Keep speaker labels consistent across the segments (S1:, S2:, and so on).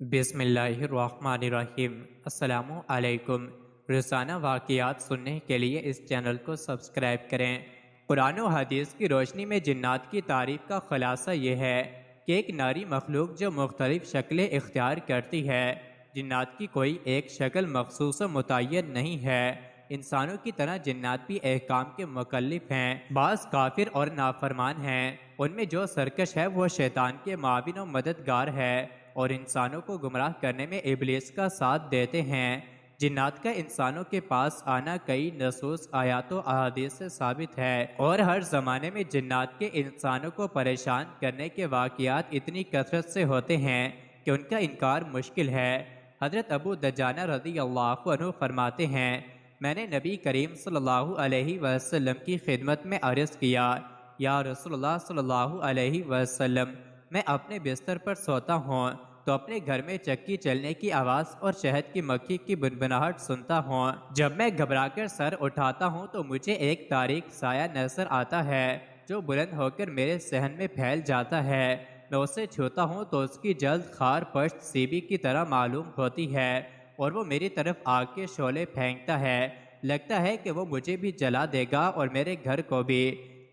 S1: بسم اللہ الرحمن الرحیم۔ السلام علیکم۔ روزانہ واقعات سننے کے لیے اس چینل کو سبسکرائب کریں۔ قرآن و حدیث کی روشنی میں جنات کی تعریف کا خلاصہ یہ ہے کہ ایک ناری مخلوق جو مختلف شکلیں اختیار کرتی ہے۔ جنات کی کوئی ایک شکل مخصوص و متعین نہیں ہے۔ انسانوں کی طرح جنات بھی احکام کے مکلف ہیں۔ بعض کافر اور نافرمان ہیں۔ ان میں جو سرکش ہے وہ شیطان کے معاون و مددگار ہے اور انسانوں کو گمراہ کرنے میں ابلیس کا ساتھ دیتے ہیں۔ جنات کا انسانوں کے پاس آنا کئی نصوص آیات و احادیث سے ثابت ہے، اور ہر زمانے میں جنات کے انسانوں کو پریشان کرنے کے واقعات اتنی کثرت سے ہوتے ہیں کہ ان کا انکار مشکل ہے۔ حضرت ابو دجانہ رضی اللہ عنہ فرماتے ہیں، میں نے نبی کریم صلی اللہ علیہ وسلم کی خدمت میں عرض کیا، یا رسول اللہ صلی اللہ علیہ وسلم، میں اپنے بستر پر سوتا ہوں تو اپنے گھر میں چکی چلنے کی آواز اور شہد کی مکھی کی بنبناہٹ سنتا ہوں۔ جب میں گھبرا کر سر اٹھاتا ہوں تو مجھے ایک تاریک سایہ نظر آتا ہے جو بلند ہو کر میرے صحن میں پھیل جاتا ہے۔ میں اسے چھوتا ہوں تو اس کی جلد خار پشت سیبی کی طرح معلوم ہوتی ہے اور وہ میری طرف آگ کے شعلے پھینکتا ہے۔ لگتا ہے کہ وہ مجھے بھی جلا دے گا اور میرے گھر کو بھی۔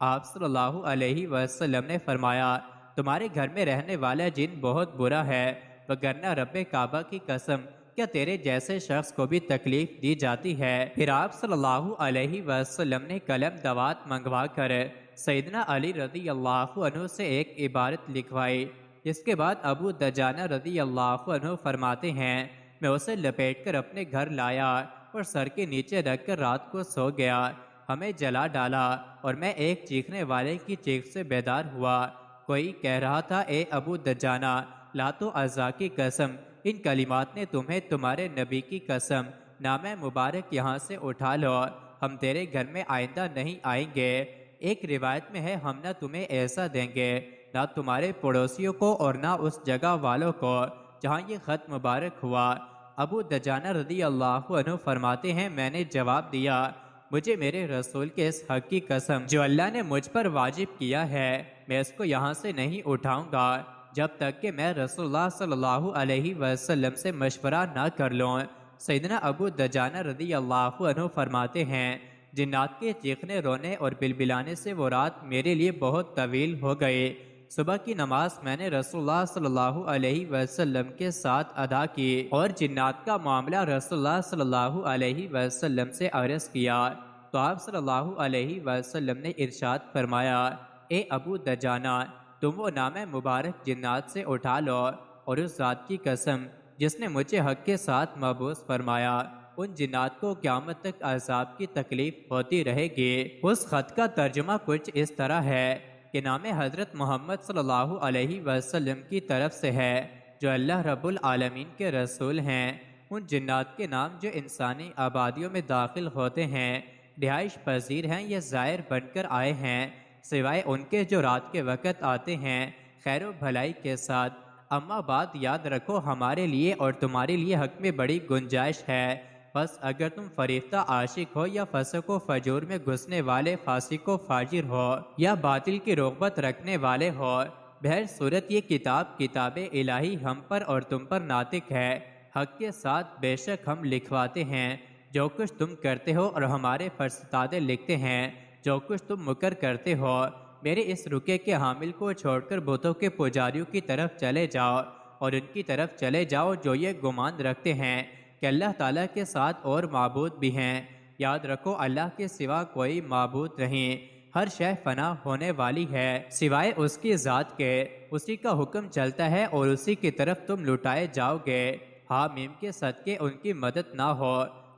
S1: آپ صلی اللہ علیہ وسلم نے فرمایا، تمہارے گھر میں رہنے والا جن بہت برا ہے، وگرنہ رب کعبہ کی قسم، کیا تیرے جیسے شخص کو بھی تکلیف دی جاتی ہے؟ پھر آپ صلی اللہ علیہ وسلم نے قلم دوات منگوا کر سیدنا علی رضی اللہ عنہ سے ایک عبارت لکھوائی، جس کے بعد ابو دجانہ رضی اللہ عنہ فرماتے ہیں، میں اسے لپیٹ کر اپنے گھر لایا اور سر کے نیچے رکھ کر رات کو سو گیا۔ ہمیں جلا ڈالا اور میں ایک چیخنے والے کی چیخ سے بیدار ہوا۔ کوئی کہہ رہا تھا، اے ابو دجانہ، لات و عزا کی قسم، ان کلمات نے تمہیں تمہارے نبی کی قسم، نام مبارک یہاں سے اٹھا لو، ہم تیرے گھر میں آئندہ نہیں آئیں گے۔ ایک روایت میں ہے، ہم نہ تمہیں ایسا دیں گے، نہ تمہارے پڑوسیوں کو اور نہ اس جگہ والوں کو جہاں یہ خط مبارک ہوا۔ ابو دجانہ رضی اللہ عنہ فرماتے ہیں، میں نے جواب دیا، مجھے میرے رسول کے اس حق کی قسم جو اللہ نے مجھ پر واجب کیا ہے، میں اس کو یہاں سے نہیں اٹھاؤں گا جب تک کہ میں رسول اللہ صلی اللہ علیہ وسلم سے مشورہ نہ کر لوں۔ سیدنا ابو دجانہ رضی اللہ عنہ فرماتے ہیں، جنات کے چیخنے، رونے اور بلبلانے سے وہ رات میرے لیے بہت طویل ہو گئی۔ صبح کی نماز میں نے رسول اللہ صلی اللہ علیہ وسلم کے ساتھ ادا کی اور جنات کا معاملہ رسول اللہ صلی اللہ علیہ وسلم سے عرض کیا تو آپ صلی اللہ علیہ وسلم نے ارشاد فرمایا، اے ابو دجانہ، تم وہ نام مبارک جنات سے اٹھا لو، اور اس ذات کی قسم جس نے مجھے حق کے ساتھ مبعوث فرمایا، ان جنات کو قیامت تک عذاب کی تکلیف ہوتی رہے گی۔ اس خط کا ترجمہ کچھ اس طرح ہے کہ نام حضرت محمد صلی اللہ علیہ وسلم کی طرف سے ہے جو اللہ رب العالمین کے رسول ہیں۔ ان جنات کے نام جو انسانی آبادیوں میں داخل ہوتے ہیں، رہائش پذیر ہیں یا زائر بن کر آئے ہیں، سوائے ان کے جو رات کے وقت آتے ہیں خیر و بھلائی کے ساتھ۔ اما بعد، یاد رکھو، ہمارے لیے اور تمہارے لیے حق میں بڑی گنجائش ہے، بس اگر تم فریفتہ عاشق ہو یا فسق و فجور میں گھسنے والے فاسق و فاجر ہو یا باطل کی رغبت رکھنے والے ہو، بہر صورت یہ کتاب الہی ہم پر اور تم پر ناطق ہے، حق کے ساتھ بے شک ہم لکھواتے ہیں جو کچھ تم کرتے ہو، اور ہمارے فرستادے لکھتے ہیں جو کچھ تم مکر کرتے ہو۔ میرے اس رکے کے حامل کو چھوڑ کر بتوں کے پجاریوں کی طرف چلے جاؤ، اور ان کی طرف چلے جاؤ جو یہ گمان رکھتے ہیں کہ اللہ تعالیٰ کے ساتھ اور معبود بھی ہیں۔ یاد رکھو، اللہ کے سوا کوئی معبود نہیں، ہر شے فنا ہونے والی ہے سوائے اس کی ذات کے، اسی کا حکم چلتا ہے اور اسی کی طرف تم لٹائے جاؤ گے۔ حامیم کے صدقے ان کی مدد نہ ہو،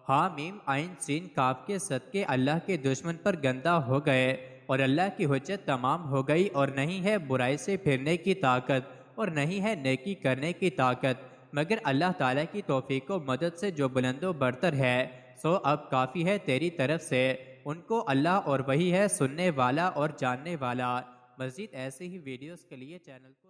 S1: حامیم عین سین کاف کے صدقے اللہ کے دشمن پر گندہ ہو گئے اور اللہ کی حجت تمام ہو گئی، اور نہیں ہے برائی سے پھرنے کی طاقت اور نہیں ہے نیکی کرنے کی طاقت مگر اللہ تعالیٰ کی توفیق و مدد سے جو بلند و برتر ہے۔ سو اب کافی ہے تیری طرف سے، ان کو اللہ اور وہی ہے سننے والا اور جاننے والا۔ مزید ایسے ہی ویڈیوز کے لیے چینل کو